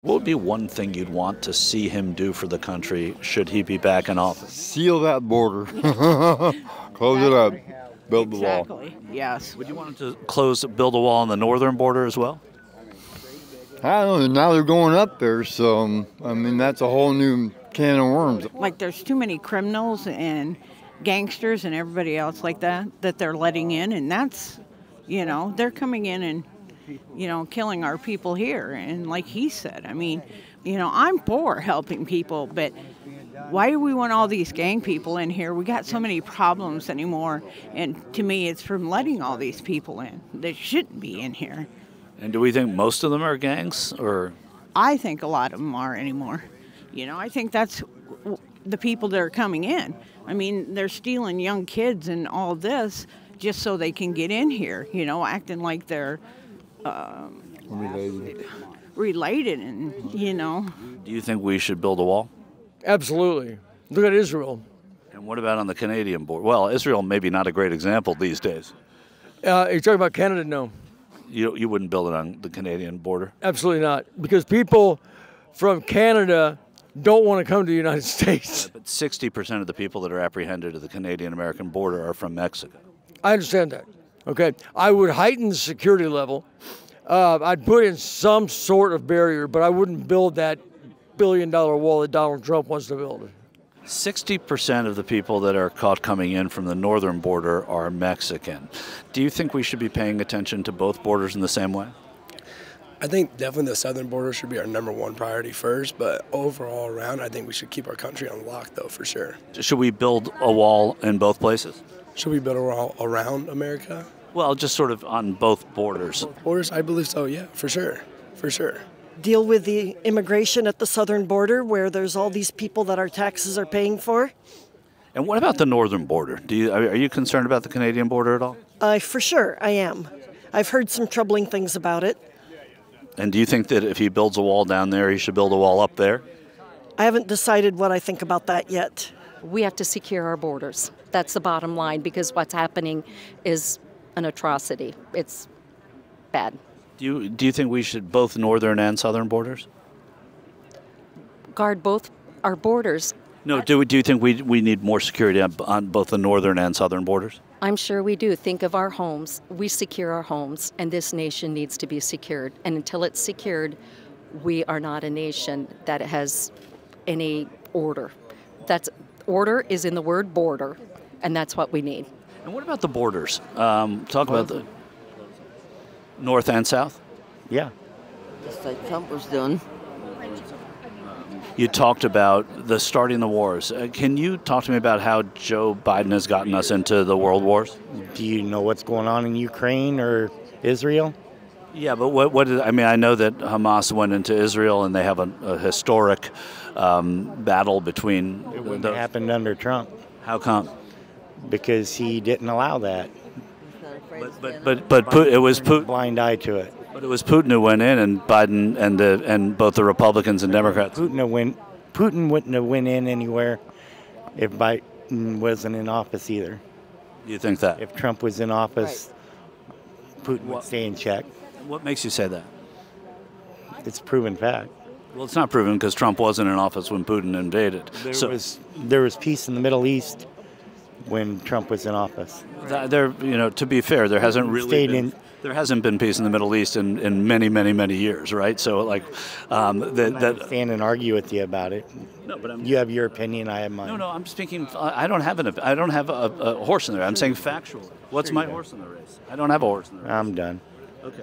What would be one thing you'd want to see him do for the country should he be back in office? Seal that border. Close it up. Build the wall. Exactly, yes. Would you want him to build a wall on the northern border as well? I don't know. Now they're going up there, so, I mean, that's a whole new can of worms. Like there's too many criminals and gangsters and everybody else like that they're letting in, and that's, they're coming in and, killing our people here. And like he said, I mean, I'm for helping people, but why do we want all these gang people in here? We got so many problems anymore, and to me it's from letting all these people in that shouldn't be in here. And do we think most of them are gangs, or? I think a lot of them are anymore. I think that's the people that are coming in. I mean, they're stealing young kids and all this just so they can get in here, acting like they're related and, Do you think we should build a wall? Absolutely. Look at Israel. And what about on the Canadian border? Well, Israel maybe not a great example these days. You're talking about Canada? No. You wouldn't build it on the Canadian border? Absolutely not. Because people from Canada don't want to come to the United States. But 60% of the people that are apprehended at the Canadian-American border are from Mexico. I understand that. Okay. I would heighten the security level. I'd put in some sort of barrier, but I wouldn't build that billion-dollar wall that Donald Trump wants to build. 60% of the people that are caught coming in from the northern border are Mexican. Do you think we should be paying attention to both borders in the same way? I think definitely the southern border should be our #1 priority first, but overall around, I think we should keep our country on lock, though, for sure. Should we build a wall in both places? Should we build a wall around America? Well, just sort of on both borders. Both borders? I believe so, yeah, for sure, for sure. Deal with the immigration at the southern border where there's all these people that our taxes are paying for. And what about the northern border? Are you concerned about the Canadian border at all? For sure, I am. I've heard some troubling things about it. And do you think that if he builds a wall down there, he should build a wall up there? I haven't decided what I think about that yet. We have to secure our borders. That's the bottom line, because what's happening is an atrocity. It's bad. Do you think we should both northern and southern borders? Guard both our borders. No, do you think we need more security on both the northern and southern borders? I'm sure we do. Think of our homes. We secure our homes, and this nation needs to be secured. And until it's secured, we are not a nation that has any order. Order is in the word border, and that's what we need. And what about the borders? Talk about the north and south? Yeah. Just like Trump was doing. You talked about starting the wars. Can you talk to me about how Joe Biden has gotten us into the world wars? Do you know what's going on in Ukraine or Israel? Yeah, but I know that Hamas went into Israel and they have a historic battle between. It wouldn't have happened under Trump. How come? Because he didn't allow that. But it was Putin. Blind eye to it. But it was Putin who went in, and Biden and both the Republicans and Democrats. Putin wouldn't have went in anywhere if Biden wasn't in office either. Do you think that? If Trump was in office, Putin would stay in check. What makes you say that? It's a proven fact. Well, it's not proven because Trump wasn't in office when Putin invaded. There was peace in the Middle East when Trump was in office. To be fair, there hasn't been peace in the Middle East in many, many, many years, right? So, I stand and argue with you about it. No, but you have your opinion, I have mine. No, I'm speaking. I don't have a horse in there. I'm saying factually. What's my horse in the race? I don't have a horse in the race. I'm done. Okay.